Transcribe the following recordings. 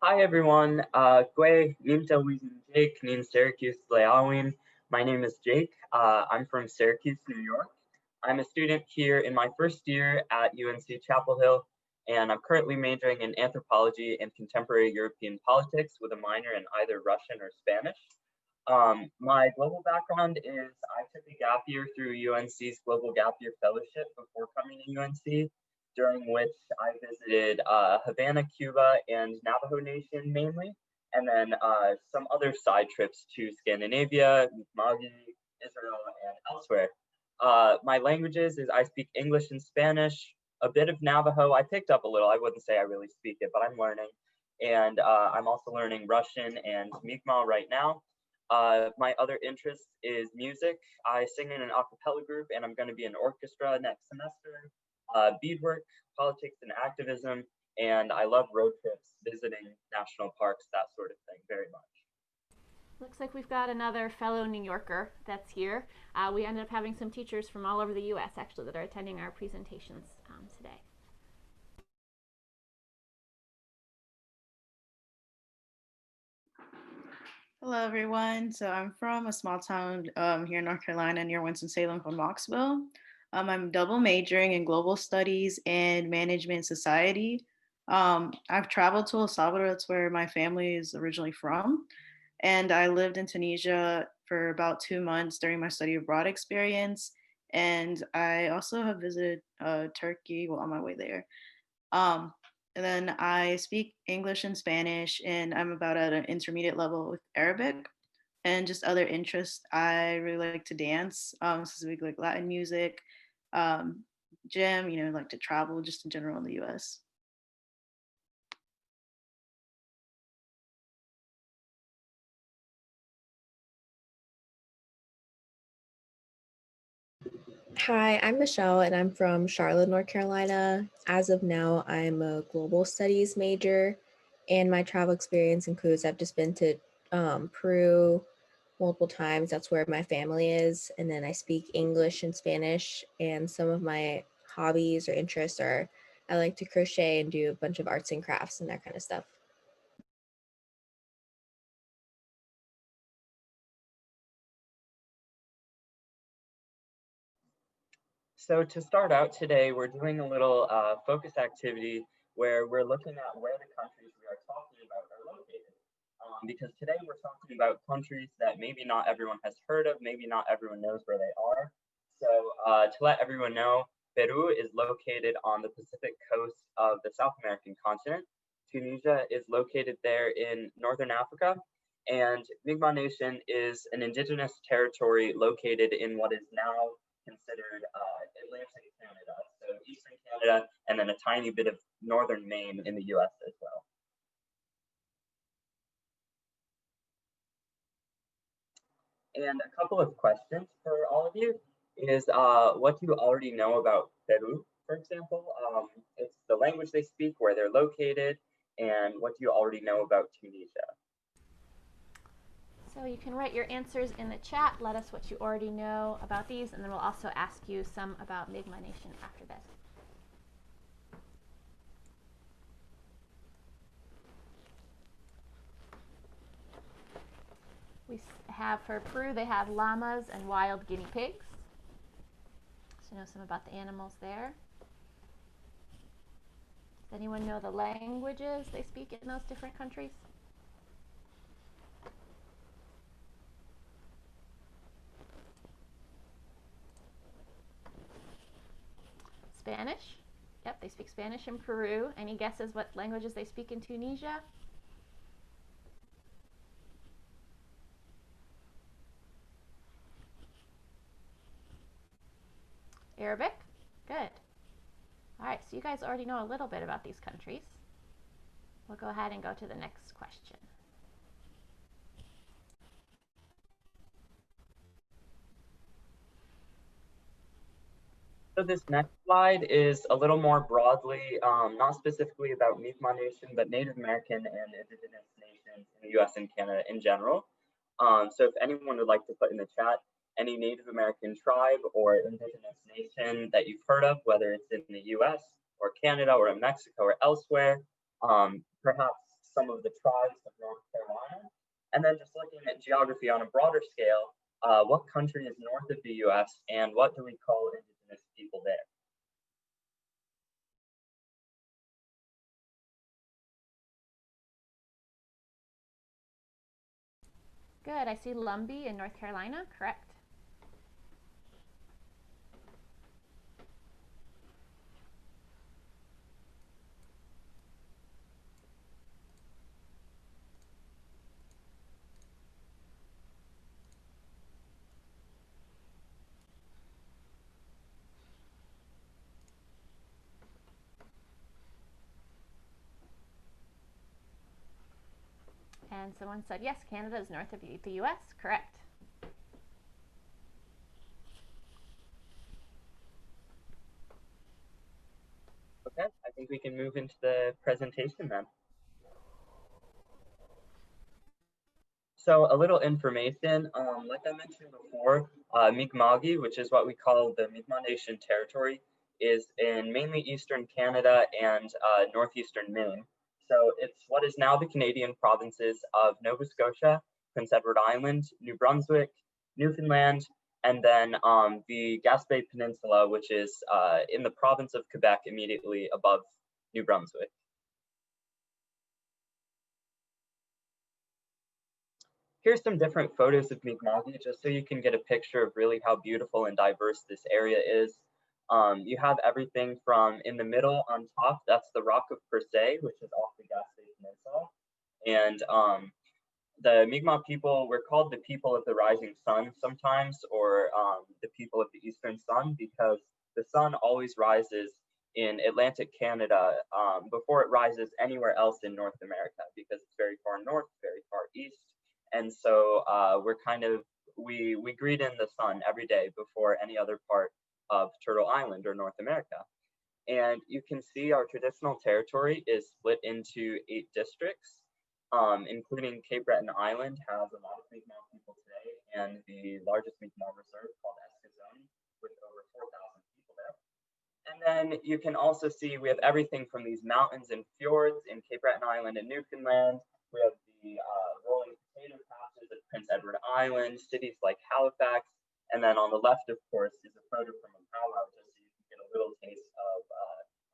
Hi everyone. Gwe Nintawisin Jake Nin Syracuse Leawin. My name is Jake. I'm from Syracuse, New York. I'm a student here in my first year at UNC Chapel Hill, and I'm currently majoring in anthropology and contemporary European politics with a minor in either Russian or Spanish. My global background is I took a gap year through UNC's Global Gap Year Fellowship before coming to UNC, during which I visited Havana, Cuba, and Navajo Nation mainly, and then some other side trips to Scandinavia, Mali, Israel, and elsewhere. My languages is I speak English and Spanish, a bit of Navajo. I picked up a little. I wouldn't say I really speak it, but I'm learning. And I'm also learning Russian and Mi'kmaq right now. My other interest is music. I sing in an a cappella group, and I'm going to be in orchestra next semester. Beadwork, politics, and activism, and I love road trips, visiting national parks, that sort of thing, very much. Looks like we've got another fellow New Yorker that's here. We ended up having some teachers from all over the U.S. actually that are attending our presentations today. Hello, everyone. So I'm from a small town here in North Carolina near Winston-Salem called Knoxville. I'm double majoring in global studies and management society. I've traveled to El Salvador, that's where my family is originally from. And I lived in Tunisia for about 2 months during my study abroad experience. And I also have visited Turkey, well, on my way there. Um, and then I speak English and Spanish, and I'm about at an intermediate level with Arabic. And just other interests, I really like to dance, specifically like Latin music, um, gym, like to travel just in general in the US. Hi, I'm Michelle and I'm from Charlotte, North Carolina. As of now, I'm a global studies major, and my travel experience includes I've just been to Peru multiple times. That's where my family is. And then I speak English and Spanish, and some of my hobbies or interests are I like to crochet and do a bunch of arts and crafts and that kind of stuff. So to start out today, we're doing a little focus activity where we're looking at where the countries we are talking about are located. Because today we're talking about countries that maybe not everyone has heard of, maybe not everyone knows where they are. So to let everyone know, Peru is located on the Pacific coast of the South American continent. Tunisia is located there in Northern Africa. And Mi'kmaq Nation is an indigenous territory located in what is now considered Atlantic Canada, so Eastern Canada, and then a tiny bit of northern Maine in the US as well. And a couple of questions for all of you is what do you already know about Peru, for example? It's the language they speak, where they're located, and what do you already know about Tunisia? So you can write your answers in the chat. Let us what you already know about these, and then we'll also ask you some about Mi'kmaq Nation after this. We have for Peru, they have llamas and wild guinea pigs. So know some about the animals there. Does anyone know the languages they speak in those different countries? Spanish. Yep, they speak Spanish in Peru. Any guesses what languages they speak in Tunisia? Arabic? Good. All right, so you guys already know a little bit about these countries. We'll go ahead and go to the next question. So this next slide is a little more broadly, not specifically about Mi'kmaq Nation, but Native American and Indigenous nations in the US and Canada in general. So if anyone would like to put in the chat any Native American tribe or Indigenous nation that you've heard of, whether it's in the US or Canada or in Mexico or elsewhere, perhaps some of the tribes of North Carolina. And then just looking at geography on a broader scale, what country is north of the US and what do we call indigenous people there? Good, I see Lumbee in North Carolina, correct. And someone said, yes, Canada is north of the US, correct. Okay, I think we can move into the presentation then. So a little information, like I mentioned before, Mi'kma'ki, which is what we call the Mi'kmaq Nation territory, is in mainly eastern Canada and northeastern Maine. So it's what is now the Canadian provinces of Nova Scotia, Prince Edward Island, New Brunswick, Newfoundland, and then the Gaspé Peninsula, which is in the province of Quebec immediately above New Brunswick. Here's some different photos of Mi'kma'ki, just so you can get a picture of really how beautiful and diverse this area is. You have everything from in the middle on top, that's the Rock of Persay, which is off the Gaspé Peninsula. And the Mi'kmaq people were called the people of the rising sun sometimes, or the people of the eastern sun, because the sun always rises in Atlantic Canada before it rises anywhere else in North America, because it's very far north, very far east. And so we greet in the sun every day before any other part of Turtle Island or North America. And you can see our traditional territory is split into 8 districts, including Cape Breton Island has a lot of Mi'kmaq people today, and the largest Mi'kmaq reserve called Escazone with over 4,000 people there. And then you can also see we have everything from these mountains and fjords in Cape Breton Island and Newfoundland. We have the rolling potato patches at Prince Edward Island, cities like Halifax, and then on the left, of course, is a photo from a powwow, just so you can get a little taste of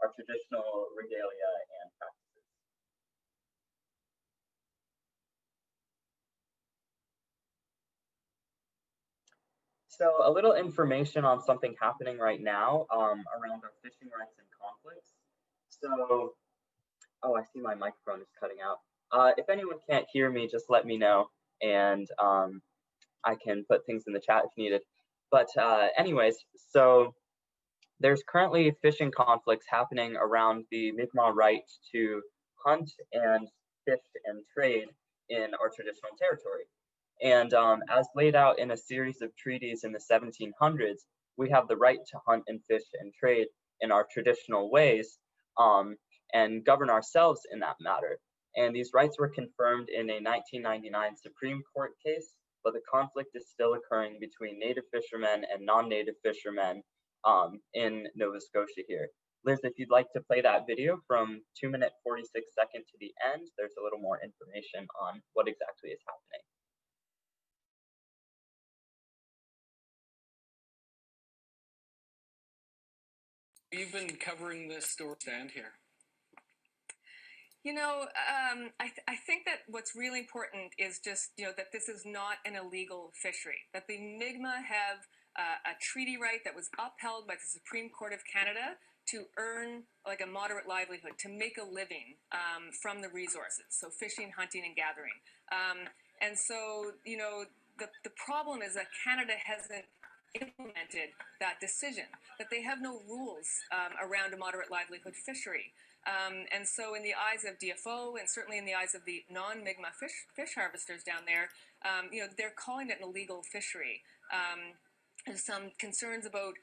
our traditional regalia and practices. So a little information on something happening right now around our fishing rights and conflicts. So, oh, I see my microphone is cutting out. If anyone can't hear me, just let me know, and I can put things in the chat if needed. But anyways, so there's currently fishing conflicts happening around the Mi'kmaq right to hunt and fish and trade in our traditional territory. And as laid out in a series of treaties in the 1700s, we have the right to hunt and fish and trade in our traditional ways and govern ourselves in that matter. And these rights were confirmed in a 1999 Supreme Court case, but the conflict is still occurring between native fishermen and non-native fishermen in Nova Scotia here. Liz, if you'd like to play that video from 2:46 to the end, there's a little more information on what exactly is happening. You've been covering this story stand here. You know, I think that what's really important is just, that this is not an illegal fishery, that the Mi'kmaq have a treaty right that was upheld by the Supreme Court of Canada to earn like a moderate livelihood, to make a living from the resources, so fishing, hunting, and gathering. And so, the problem is that Canada hasn't implemented that decision, that they have no rules around a moderate livelihood fishery. And so in the eyes of DFO, and certainly in the eyes of the non-Mi'kmaq fish harvesters down there, they're calling it an illegal fishery. There's some concerns about,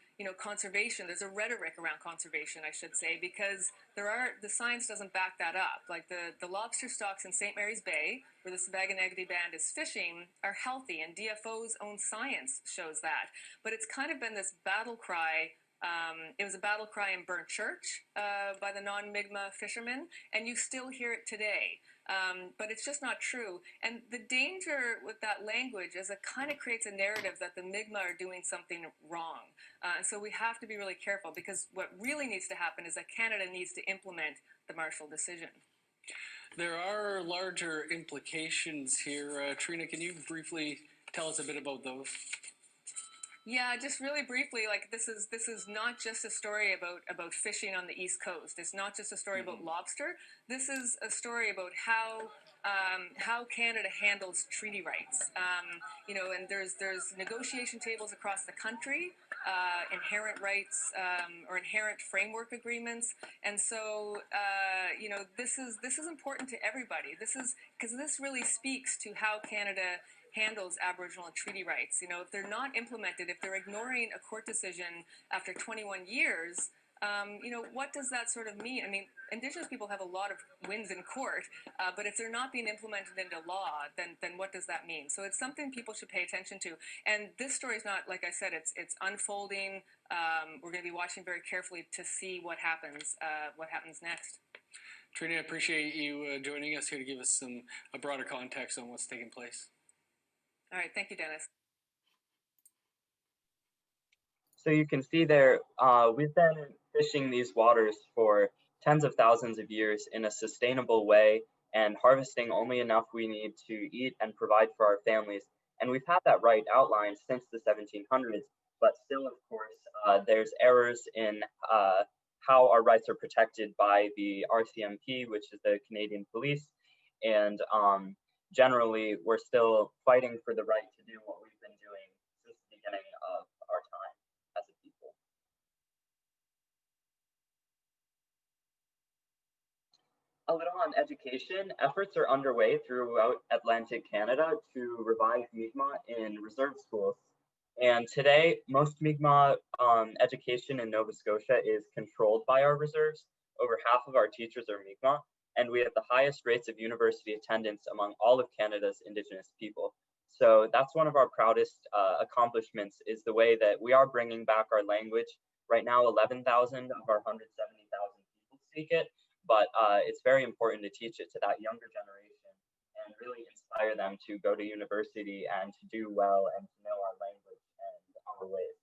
conservation. There's a rhetoric around conservation, I should say, because the science doesn't back that up. Like the lobster stocks in St. Mary's Bay, where the Sabaganagadi band is fishing, are healthy, and DFO's own science shows that. But it's kind of been this battle cry. It was a battle cry in Burnt Church by the non-Mi'kmaq fishermen, and you still hear it today. but it's just not true. And the danger with that language is it kind of creates a narrative that the Mi'kmaq are doing something wrong. And so we have to be really careful, because what really needs to happen is that Canada needs to implement the Marshall Decision. There are larger implications here. Trina, can you briefly tell us a bit about those? Yeah, just really briefly, like this is not just a story about fishing on the East Coast. It's not just a story about lobster. This is a story about how Canada handles treaty rights. And there's negotiation tables across the country, inherent rights or inherent framework agreements, and so this is important to everybody. This is because this really speaks to how Canada handles Aboriginal treaty rights. If they're not implemented, if they're ignoring a court decision after 21 years, what does that sort of mean? I mean, Indigenous people have a lot of wins in court, but if they're not being implemented into law, then what does that mean? So it's something people should pay attention to. And this story is not, like I said, it's unfolding. We're going to be watching very carefully to see what happens next. Trina, I appreciate you joining us here to give us a broader context on what's taking place. All right, thank you, Dennis. So you can see there, we've been fishing these waters for tens of thousands of years in a sustainable way and harvesting only enough we need to eat and provide for our families. And we've had that right outlined since the 1700s, but still, of course, there's errors in how our rights are protected by the RCMP, which is the Canadian Police, and generally, we're still fighting for the right to do what we've been doing since the beginning of our time as a people. A little on education. Efforts are underway throughout Atlantic Canada to revive Mi'kmaq in reserve schools. And today, most Mi'kmaq education in Nova Scotia is controlled by our reserves. Over half of our teachers are Mi'kmaq, and we have the highest rates of university attendance among all of Canada's Indigenous people. So that's one of our proudest accomplishments, is the way that we are bringing back our language. Right now, 11,000 of our 170,000 people speak it, but it's very important to teach it to that younger generation and really inspire them to go to university and to do well and to know our language and our ways.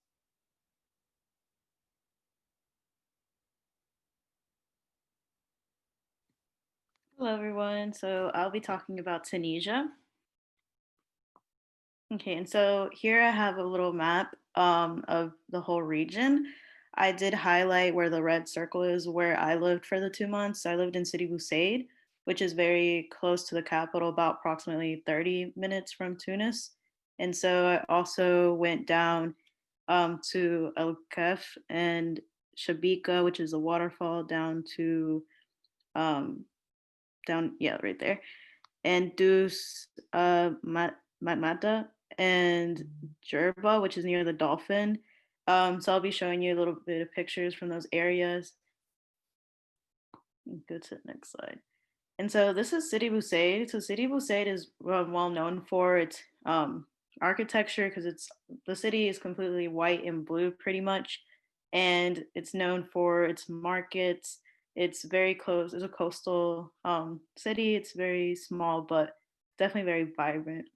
Hello, everyone. So I'll be talking about Tunisia. Okay, and so here I have a little map of the whole region. I did highlight where the red circle is where I lived for the 2 months. I lived in Sidi Bouzid, which is very close to the capital, about approximately 30 minutes from Tunis. And so I also went down to El Kef and Shabika, which is a waterfall, down to right there, and Dus Matmata and Jerba, which is near the dolphin. So I'll be showing you a little bit of pictures from those areas. Go to the next slide. And so this is Sidi Bouzid. So Sidi Bouzid is well known for its architecture, because the city is completely white and blue pretty much, and it's known for its markets. It's very close. It's a coastal city. It's very small, but definitely very vibrant.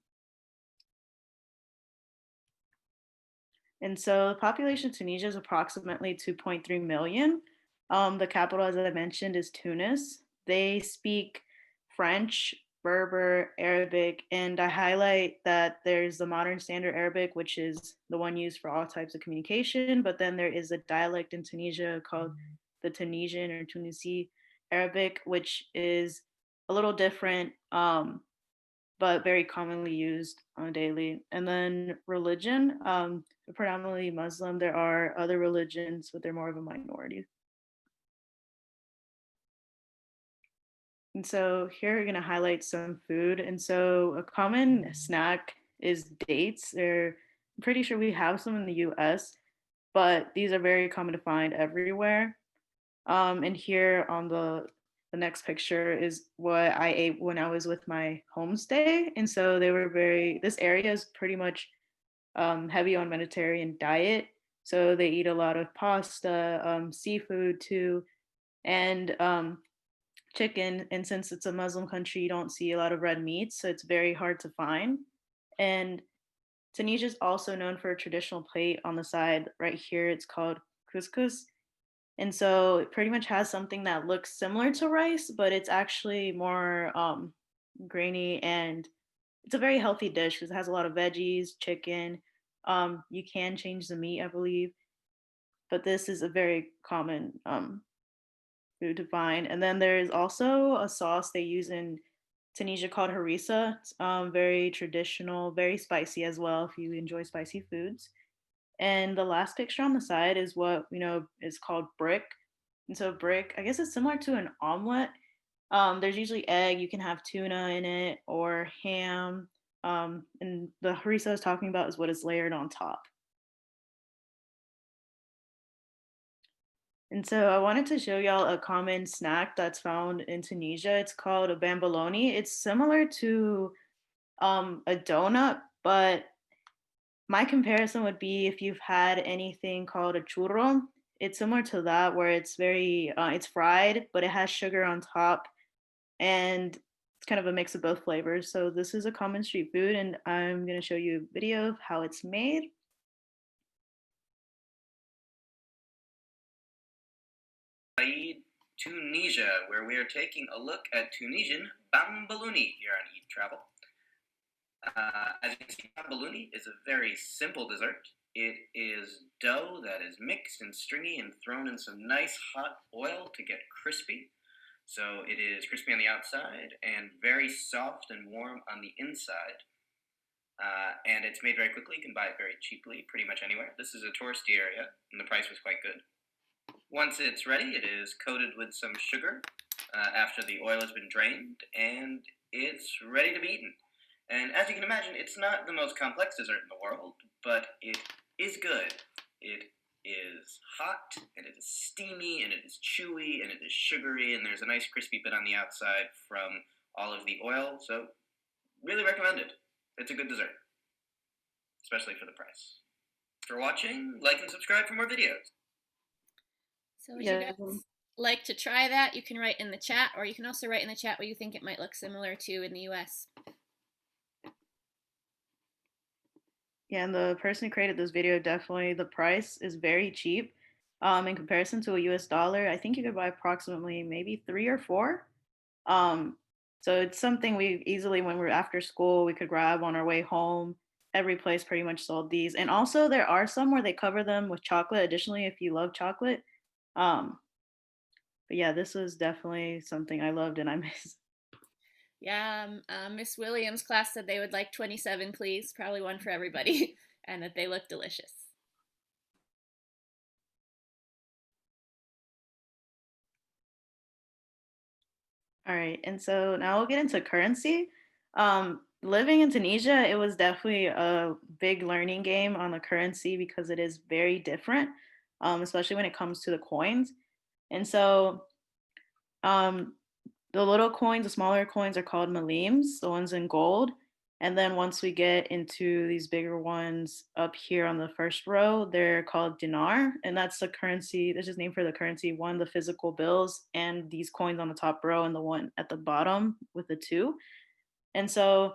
And so the population of Tunisia is approximately 2.3 million. The capital, as I mentioned, is Tunis. They speak French, Berber, Arabic, and I highlight that there's the modern standard Arabic, which is the one used for all types of communication, but then there is a dialect in Tunisia called the Tunisian or Tunisi Arabic, which is a little different, but very commonly used on daily. And then religion, predominantly Muslim. There are other religions, but they're more of a minority. And so here we're going to highlight some food. And so a common snack is dates. I'm pretty sure we have some in the US, but these are very common to find everywhere. And here on the next picture is what I ate when I was with my homestay. And so this area is pretty much heavy on Mediterranean diet. So they eat a lot of pasta, seafood too, and chicken, and since it's a Muslim country, you don't see a lot of red meat, so it's very hard to find. And Tunisia is also known for a traditional plate on the side right here. It's called couscous. And so it pretty much has something that looks similar to rice, but it's actually more grainy, and it's a very healthy dish because it has a lot of veggies, chicken. You can change the meat, I believe, but this is a very common food to find. And then there is also a sauce they use in Tunisia called Harissa. It's very traditional, very spicy as well if you enjoy spicy foods. And the last picture on the side is what is called brick. And so brick, I guess it's similar to an omelet. There's usually egg. You can have tuna in it or ham. And the harissa I was talking about is what is layered on top. And so I wanted to show y'all a common snack that's found in Tunisia. It's called a bamboloni. It's similar to a donut, but my comparison would be if you've had anything called a churro. It's similar to that, where it's it's fried, but it has sugar on top, and it's kind of a mix of both flavors. So this is a common street food, and I'm gonna show you a video of how it's made. Tunisia, where we are taking a look at Tunisian bamboloni here on Eat Travel. As you can see, bamboloni is a very simple dessert. It is dough that is mixed and stringy and thrown in some nice hot oil to get crispy. So it is crispy on the outside and very soft and warm on the inside. And it's made very quickly. You can buy it very cheaply pretty much anywhere. This is a touristy area, and the price was quite good. Once it's ready, it is coated with some sugar after the oil has been drained, and it's ready to be eaten. And as you can imagine, it's not the most complex dessert in the world, but it is good. It is hot, and it is steamy, and it is chewy, and it is sugary, and there's a nice crispy bit on the outside from all of the oil, so really recommend it. It's a good dessert, especially for the price. For watching, like and subscribe for more videos. So would you guys like to try that? You can write in the chat, or you can also write in the chat what you think it might look similar to in the US. Yeah, and the person who created this video, definitely the price is very cheap. In comparison to a US dollar, I think you could buy approximately maybe 3 or 4. So it's something we easily, when we're after school, we could grab on our way home. Every place pretty much sold these. And also there are some where they cover them with chocolate, additionally, if you love chocolate. But yeah, this was definitely something I loved and I miss. Yeah, Miss Williams' class said they would like 27, please. Probably one for everybody, and that they look delicious. All right, and so now we'll get into currency. Living in Tunisia, it was definitely a big learning game on the currency because it is very different, especially when it comes to the coins. And so the little coins, the smaller coins are called malims, the ones in gold. And then once we get into these bigger ones up here on the first row, they're called dinar. And that's the currency, that's just named for the currency, one, the physical bills, and these coins on the top row, and the one at the bottom with the 2. And so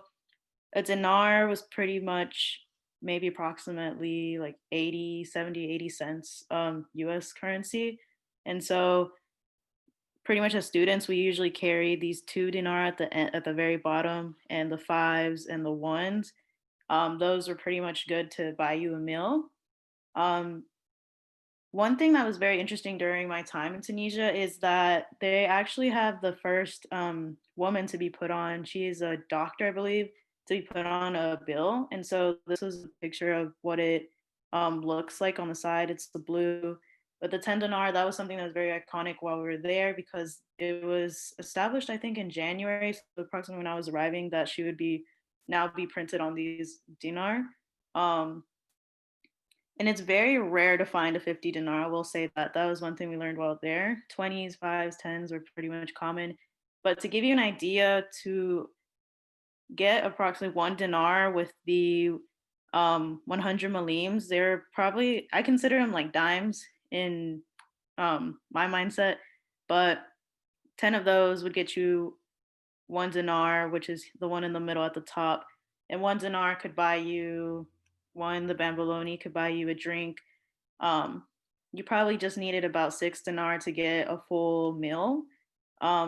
a dinar was pretty much maybe approximately like 80, 70, 80 cents US currency. And so pretty much as students, we usually carry these 2 dinar at the very bottom, and the 5s and the 1s. Those were pretty much good to buy you a meal. One thing that was very interesting during my time in Tunisia is that they actually have the first woman to be put on. She is a doctor, I believe, to be put on a bill. And so this was a picture of what it looks like on the side. It's the blue. But the 10 dinar, that was something that was very iconic while we were there because it was established, I think, in January, so approximately when I was arriving, that she would now be printed on these dinar. And it's very rare to find a 50 dinar. I will say that. That was one thing we learned while there. 20s, 5s, 10s were pretty much common. But to give you an idea, to get approximately 1 dinar with the 100 malims, they're probably, I consider them like dimes in my mindset, but 10 of those would get you 1 dinar, which is the one in the middle at the top. And 1 dinar could buy you the bamboloni could buy you a drink. You probably just needed about 6 dinar to get a full meal,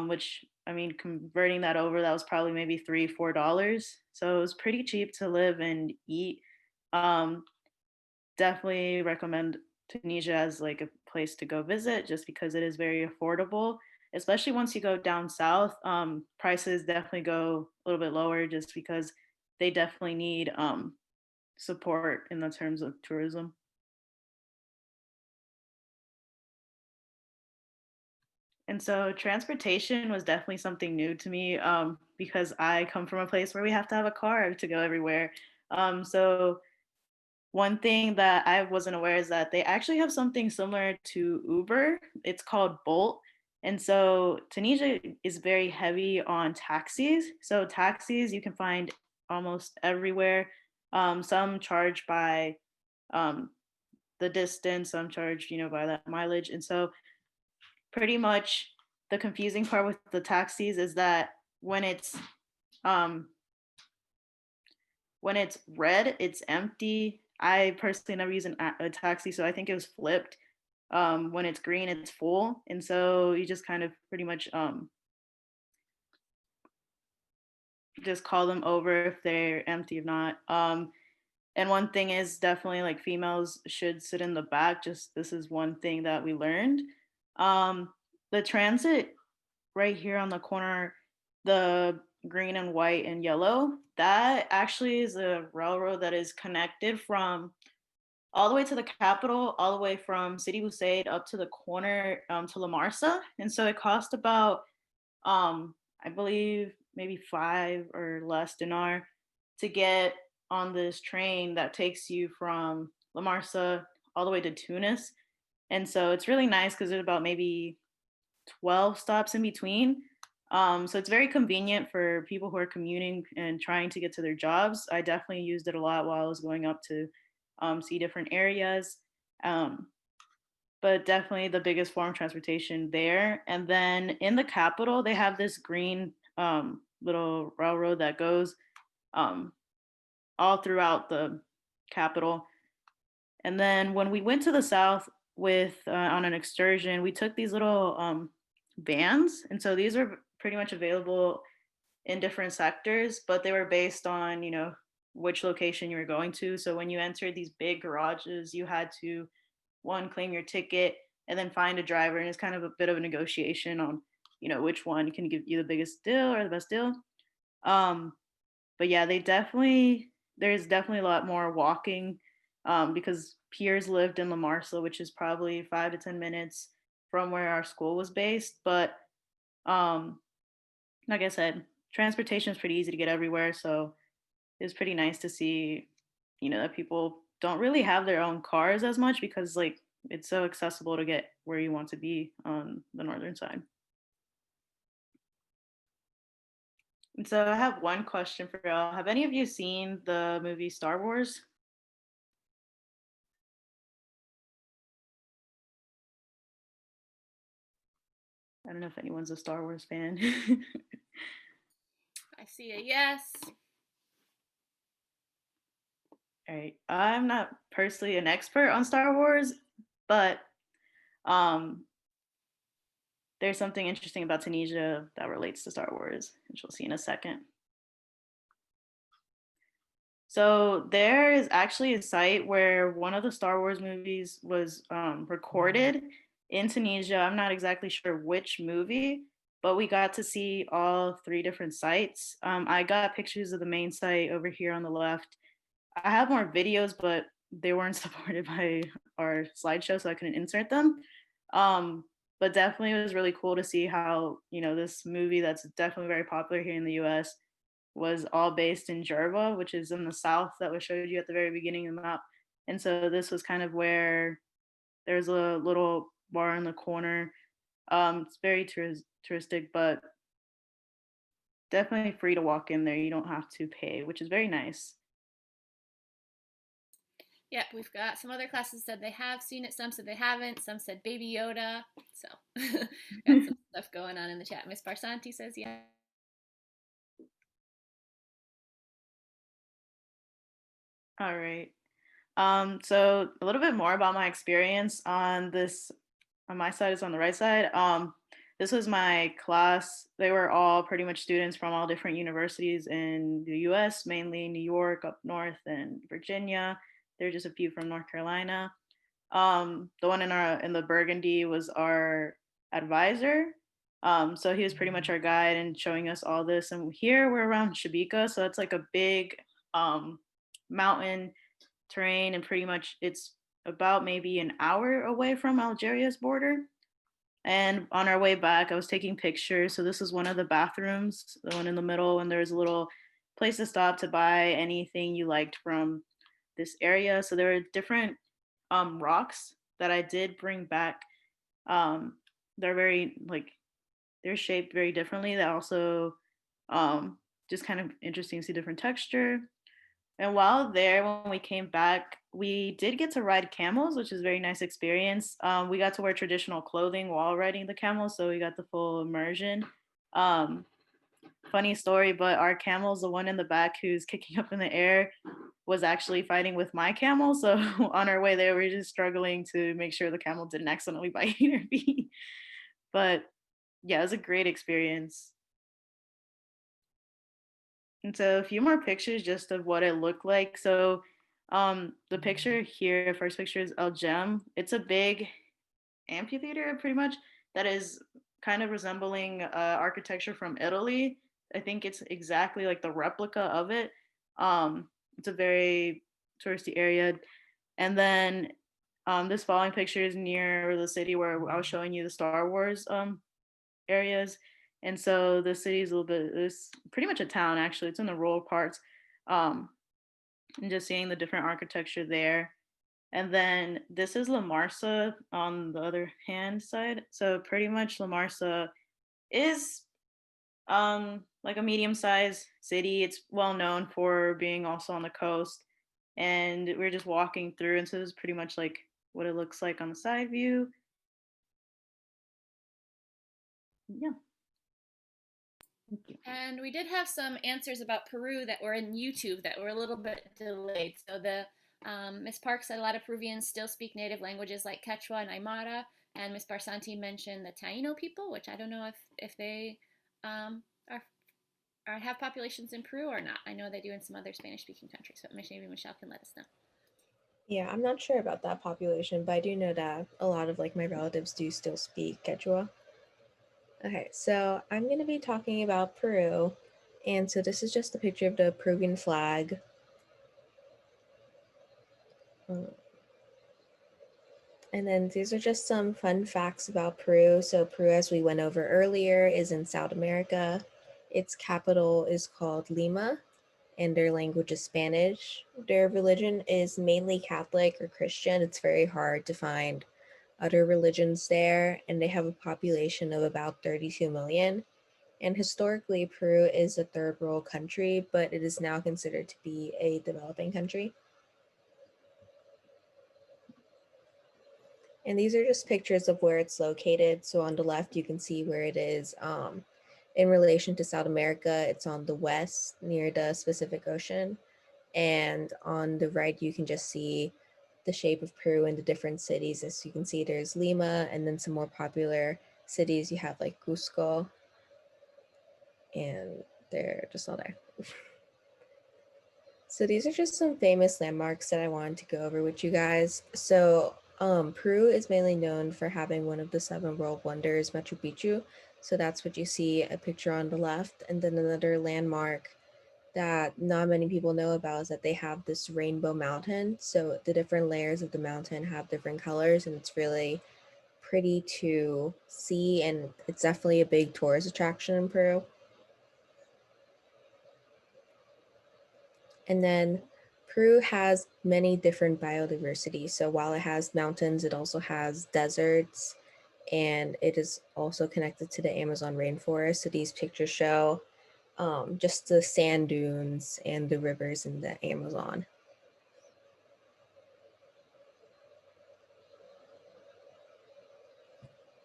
which I mean, converting that over, that was probably maybe $3, $4. So it was pretty cheap to live and eat. Um, Definitely recommend Tunisia as like a place to go visit just because it is very affordable, especially once you go down south. Prices definitely go a little bit lower just because they definitely need support in the terms of tourism. And so transportation was definitely something new to me because I come from a place where we have to have a car to go everywhere. So one thing that I wasn't aware is that they actually have something similar to Uber. It's called Bolt. And so Tunisia is very heavy on taxis. So taxis you can find almost everywhere. Some charge by the distance, some charge, by that mileage. And so pretty much the confusing part with the taxis is that um when it's red, it's empty. I personally never use a taxi, so I think it was flipped. When it's green, it's full, and so you just kind of pretty much just call them over if they're empty. If not, and one thing is definitely like females should sit in the back. Just this is one thing that we learned. The transit right here on the corner, the green and white and yellow, that actually is a railroad that is connected from all the way to the capital, all the way from City Busaid up to the corner to La Marsa. And so it cost about, I believe, maybe 5 or less dinar to get on this train that takes you from La Marsa all the way to Tunis. And so it's really nice because there's about maybe 12 stops in between. So it's very convenient for people who are commuting and trying to get to their jobs. I definitely used it a lot while I was going up to see different areas. But definitely the biggest form of transportation there. And then in the capital, they have this green little railroad that goes all throughout the capital. And then when we went to the south with on an excursion, we took these little vans, and so these are pretty much available in different sectors, but they were based on which location you were going to. So when you entered these big garages, you had to one claim your ticket and then find a driver, and it's kind of a bit of a negotiation on which one can give you the biggest deal or the best deal. But yeah, there's definitely a lot more walking because peers lived in La Marsa, which is probably 5 to 10 minutes from where our school was based. But like I said, transportation is pretty easy to get everywhere. So it was pretty nice to see, that people don't really have their own cars as much because like it's so accessible to get where you want to be on the northern side. And so I have one question for y'all. Have any of you seen the movie Star Wars? I don't know if anyone's a Star Wars fan. I see a yes. All right. I'm not personally an expert on Star Wars, but there's something interesting about Tunisia that relates to Star Wars, which we'll see in a second. So there is actually a site where one of the Star Wars movies was recorded in Tunisia. I'm not exactly sure which movie, but we got to see all 3 different sites. I got pictures of the main site over here on the left. I have more videos, but they weren't supported by our slideshow, so I couldn't insert them. But definitely it was really cool to see how, this movie that's definitely very popular here in the US was all based in Jerba, which is in the south that was showed you at the very beginning of the map. And so this was kind of where there's a little bar in the corner. It's very touristic, but definitely free to walk in there. You don't have to pay, which is very nice. Yep, we've got some other classes said they have seen it, some said they haven't, some said Baby Yoda. So got some stuff going on in the chat. Miss Barsanti says yeah. All right. So a little bit more about my experience on this. On my side is on the right side. This was my class. They were all pretty much students from all different universities in the U.S., mainly New York, up north, and Virginia. There are just a few from North Carolina. The one in the Burgundy was our advisor. So he was pretty much our guide and showing us all this. And here we're around Ceviche, so it's like a big mountain terrain, and pretty much it's about maybe an hour away from Algeria's border. And on our way back, I was taking pictures. So this is one of the bathrooms, the one in the middle, and there's a little place to stop to buy anything you liked from this area. So there were different rocks that I did bring back. They're very they're shaped very differently. That also just kind of interesting to see different texture. And while there, when we came back, we did get to ride camels, which is a very nice experience. We got to wear traditional clothing while riding the camels, so we got the full immersion. Funny story, but our camel's the one in the back who's kicking up in the air was actually fighting with my camel. So on our way there, we were just struggling to make sure the camel didn't accidentally bite her feet. But yeah, it was a great experience. And so a few more pictures just of what it looked like. So the picture here, first picture is El Gem. It's a big amphitheater pretty much that is kind of resembling architecture from Italy. I think it's exactly like the replica of it. It's a very touristy area. And then this following picture is near the city where I was showing you the Star Wars areas. And so the city is a little bit, it's pretty much a town actually. It's in the rural parts. And just seeing the different architecture there. And then this is La Marsa on the other hand side. So pretty much La Marsa is like a medium-sized city. It's well known for being also on the coast. And we're just walking through, and so this is pretty much like what it looks like on the side view. Yeah. And we did have some answers about Peru that were in YouTube that were a little bit delayed. So the Ms. Park said a lot of Peruvians still speak native languages like Quechua and Aymara, and Ms. Barsanti mentioned the Taino people, which I don't know if they have populations in Peru or not. I know they do in some other Spanish-speaking countries, but maybe Michelle can let us know. Yeah, I'm not sure about that population, but I do know that a lot of my relatives do still speak Quechua. Okay, so I'm going to be talking about Peru, and so this is just a picture of the Peruvian flag. And then these are just some fun facts about Peru. So Peru, as we went over earlier, is in South America. Its capital is called Lima, and their language is Spanish. Their religion is mainly Catholic or Christian. It's very hard to find other religions there, and they have a population of about 32 million. And historically, Peru is a third world country, but it is now considered to be a developing country. And these are just pictures of where it's located. So on the left, you can see where it is in relation to South America. It's on the west near the Pacific Ocean. And on the right, you can just see the shape of Peru in the different cities. As you can see, there's Lima, and then some more popular cities. You have like Cusco, and they're just all there. So these are just some famous landmarks that I wanted to go over with you guys. So Peru is mainly known for having one of the 7 world wonders, Machu Picchu. So that's what you see, a picture on the left. And then another landmark that not many people know about is that they have this rainbow mountain. So the different layers of the mountain have different colors, and it's really pretty to see, and it's definitely a big tourist attraction in Peru. And then Peru has many different biodiversity. So while it has mountains, it also has deserts, and it is also connected to the Amazon rainforest. So these pictures show just the sand dunes and the rivers in the Amazon.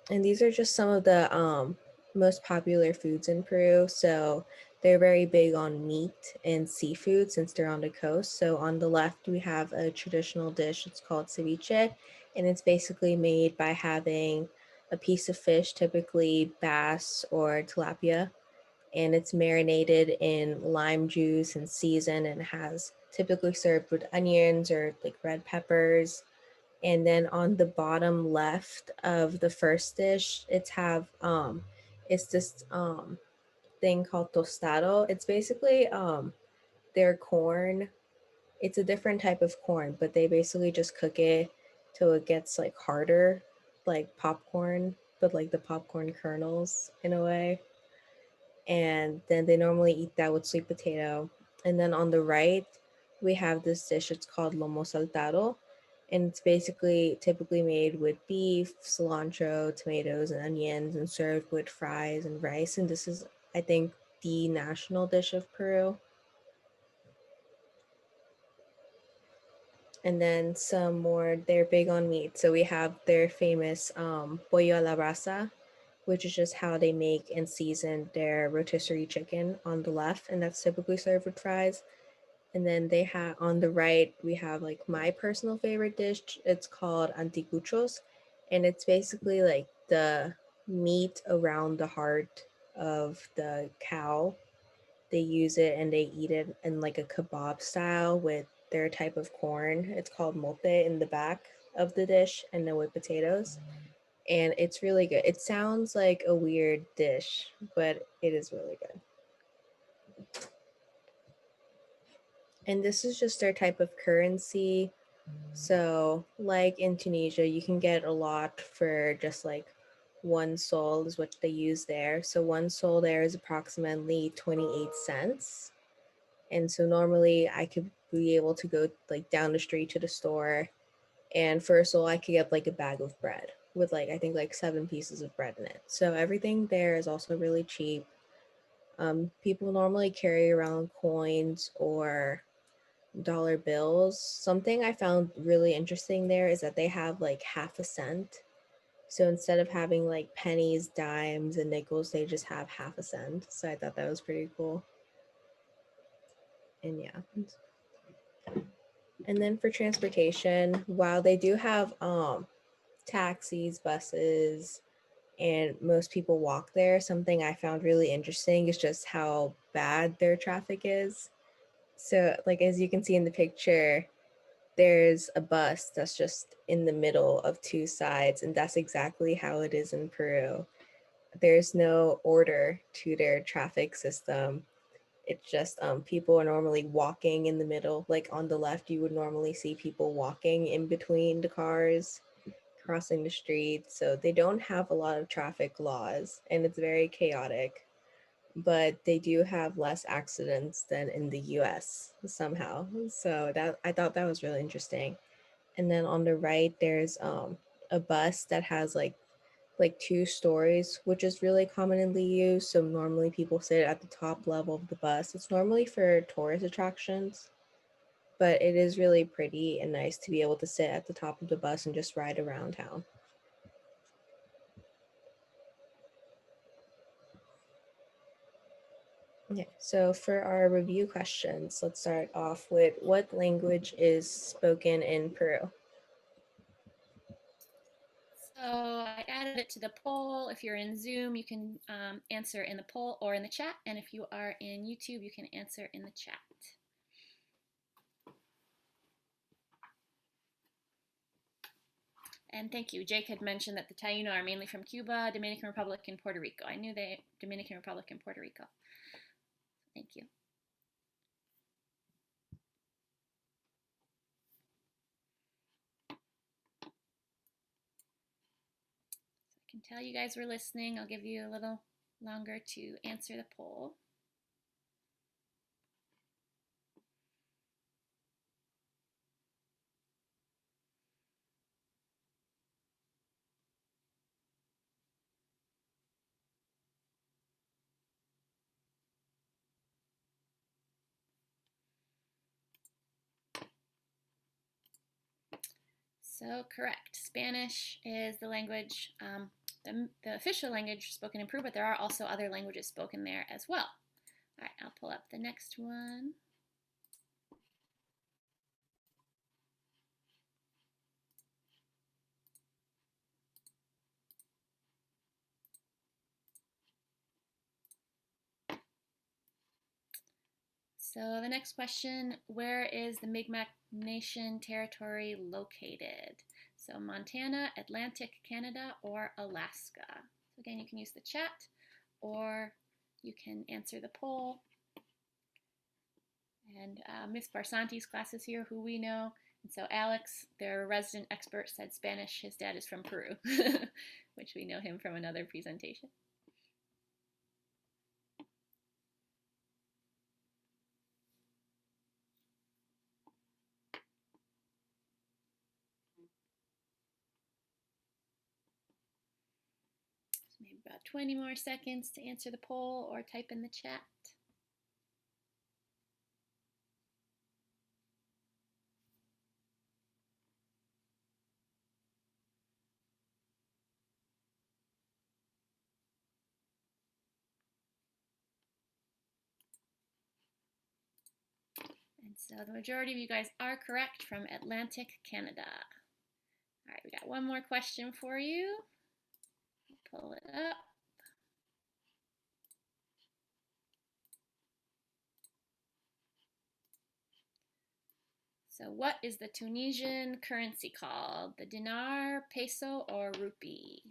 And these are just some of the most popular foods in Peru. So they're very big on meat and seafood since they're on the coast. So on the left, we have a traditional dish. It's called ceviche, and it's basically made by having a piece of fish, typically bass or tilapia, and it's marinated in lime juice and seasoned and has typically served with onions or like red peppers. And then on the bottom left of the first dish, it's this thing called tostado. It's basically their corn. It's a different type of corn, but they basically just cook it till it gets like harder, like popcorn, but like the popcorn kernels in a way. And then they normally eat that with sweet potato. And then on the right, we have this dish. It's called lomo saltado, and it's basically typically made with beef, cilantro, tomatoes, and onions, and served with fries and rice. And this is, I think, the national dish of Peru. And then some more, they're big on meat. So we have their famous pollo a la brasa, which is just how they make and season their rotisserie chicken on the left. And that's typically served with fries. And then they have on the right, we have like my personal favorite dish. It's called Antiguchos. And it's basically like the meat around the heart of the cow. They use it and they eat it in like a kebab style with their type of corn. It's called mote in the back of the dish, and then with potatoes. And it's really good. It sounds like a weird dish, but it is really good. And this is just their type of currency. So, like in Tunisia, you can get a lot for just like one sol is what they use there. So, one sol there is approximately 28 cents. And so, normally I could be able to go like down the street to the store, and for a sol, I could get like a bag of bread with like, I think like 7 pieces of bread in it. So, everything there is also really cheap. People normally carry around coins or dollar bills. Something I found really interesting there is that they have like half a cent. So instead of having like pennies, dimes, and nickels, they just have half a cent. So I thought that was pretty cool. And yeah. And then for transportation, while they do have taxis, buses, and most people walk there, something I found really interesting is just how bad their traffic is. So like as you can see in the picture, there's a bus that's just in the middle of two sides, and that's exactly how it is in Peru. There's no order to their traffic system. It's just people are normally walking in the middle. Like on the left, you would normally see people walking in between the cars, crossing the street. So they don't have a lot of traffic laws, and it's very chaotic. But they do have less accidents than in the US somehow. So that I thought that was really interesting. And then on the right there's a bus that has like 2 stories, which is really commonly used. So normally people sit at the top level of the bus. It's normally for tourist attractions, but it is really pretty and nice to be able to sit at the top of the bus and just ride around town. Okay, so for our review questions, let's start off with what language is spoken in Peru? So I added it to the poll. If you're in Zoom, you can answer in the poll or in the chat. And if you are in YouTube, you can answer in the chat. And thank you. Jake had mentioned that the Taino are mainly from Cuba, Dominican Republic, and Puerto Rico. I knew they Dominican Republic and Puerto Rico. Thank you. So I can tell you guys were listening. I'll give you a little longer to answer the poll. So correct. Spanish is the language the official language spoken in Peru, but there are also other languages spoken there as well. All right, I'll pull up the next one. So the next question, where is the Mi'kmaq Nation territory located? So Montana, Atlantic Canada, or Alaska? So again, you can use the chat or you can answer the poll. And Miss Barsanti's class is here, who we know. And so Alex, their resident expert, said Spanish. His dad is from Peru, which we know him from another presentation. Maybe about 20 more seconds to answer the poll or type in the chat. And so the majority of you guys are correct, from Atlantic Canada. All right, we got one more question for you. Pull it up. So what is the Tunisian currency called? The dinar, peso, or rupee?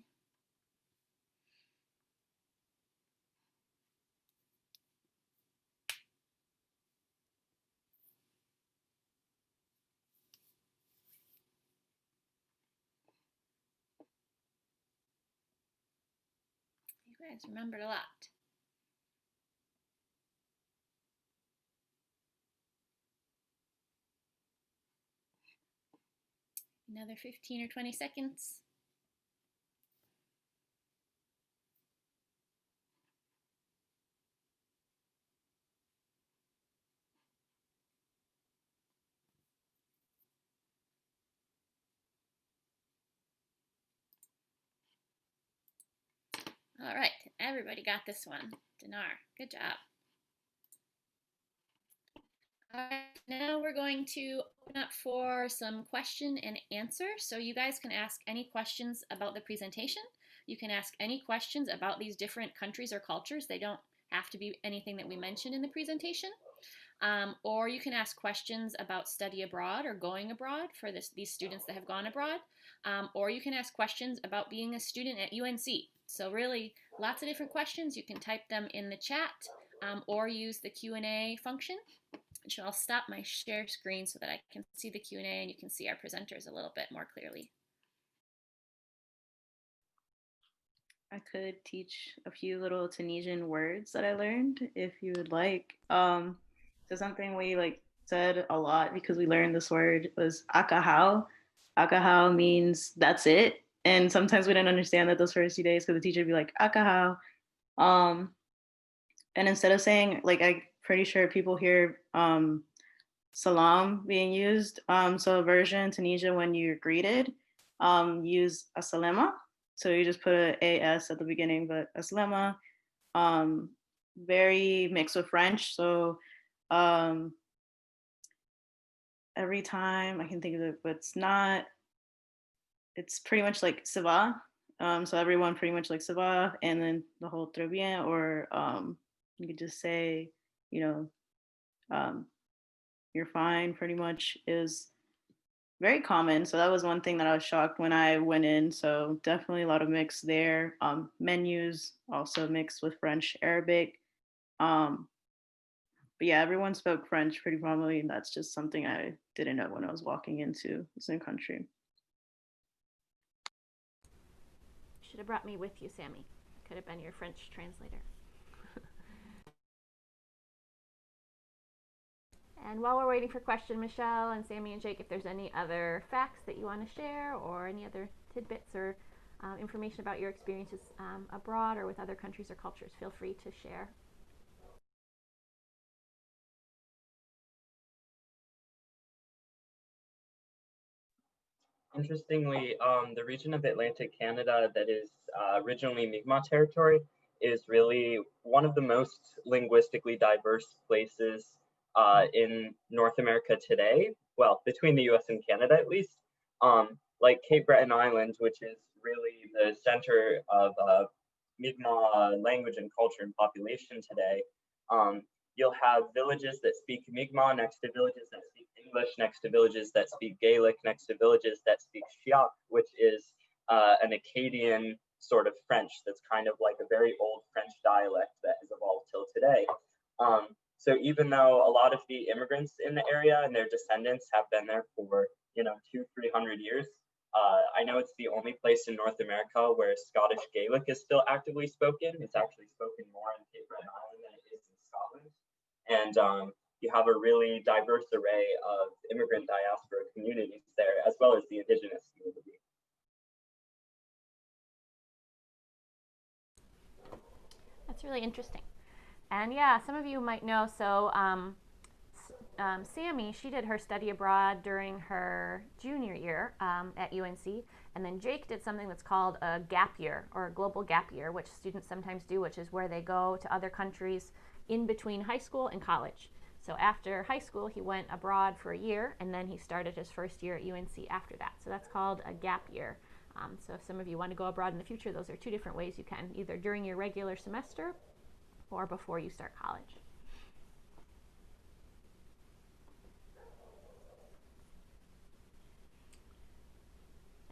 You guys remembered a lot. Another 15 or 20 seconds. All right, everybody got this one. Dinar, good job. All right, now we're going to open up for some question and answer. So you guys can ask any questions about the presentation. You can ask any questions about these different countries or cultures. They don't have to be anything that we mentioned in the presentation. Or you can ask questions about study abroad or going abroad for these students that have gone abroad. Or you can ask questions about being a student at UNC. So really, lots of different questions. You can type them in the chat or use the Q&A function. So I'll stop my share screen so that I can see the Q&A and you can see our presenters a little bit more clearly. I could teach a few little Tunisian words that I learned if you would like. So something we said a lot because we learned this word was akahau. Akahau means that's it. And sometimes we didn't understand that those first few days because the teacher would be like, akahau. And instead of saying, I'm pretty sure people hear salam being used. So a version in Tunisia, when you're greeted, use asalema. So you just put a AS at the beginning, but asalema, very mixed with French. So every time I can think of it, but it's pretty much like ça va. So everyone pretty much like ça va, and then the whole très bien, or you could just say, you're fine, pretty much, is very common. So that was one thing that I was shocked when I went in. So definitely a lot of mix there. Menus also mixed with French, Arabic. But yeah, everyone spoke French pretty probably, and that's just something I didn't know when I was walking into this new country. Should have brought me with you, Sammie. Could have been your French translator. And while we're waiting for question, Michelle and Sammie and Jake, if there's any other facts that you want to share or any other tidbits or information about your experiences abroad or with other countries or cultures, feel free to share. Interestingly, the region of Atlantic Canada that is originally Mi'kmaq territory is really one of the most linguistically diverse places in North America today. Well, between the US and Canada at least. Like Cape Breton Island, which is really the center of Mi'kmaq language and culture and population today. You'll have villages that speak Mi'kmaq next to villages that speak English, next to villages that speak Gaelic, next to villages that speak Shiach, which is an Acadian sort of French that's kind of like a very old French dialect that has evolved till today. So even though a lot of the immigrants in the area and their descendants have been there for, 200-300 years, I know it's the only place in North America where Scottish Gaelic is still actively spoken. It's actually spoken more in Cape Breton Island than it is in Scotland. And you have a really diverse array of immigrant diaspora communities there, as well as the indigenous community. That's really interesting. And yeah, some of you might know, so Sammie, she did her study abroad during her junior year at UNC, and then Jake did something that's called a gap year, or a global gap year, which students sometimes do, which is where they go to other countries in between high school and college. So after high school, he went abroad for a year, and then he started his first year at UNC after that. So that's called a gap year. So if some of you want to go abroad in the future, those are two different ways you can, either during your regular semester or before you start college.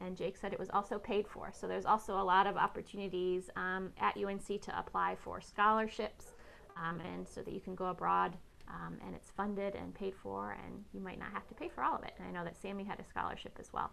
And Jake said it was also paid for. So there's also a lot of opportunities at UNC to apply for scholarships, and so that you can go abroad, and it's funded and paid for, and you might not have to pay for all of it. And I know that Sammie had a scholarship as well.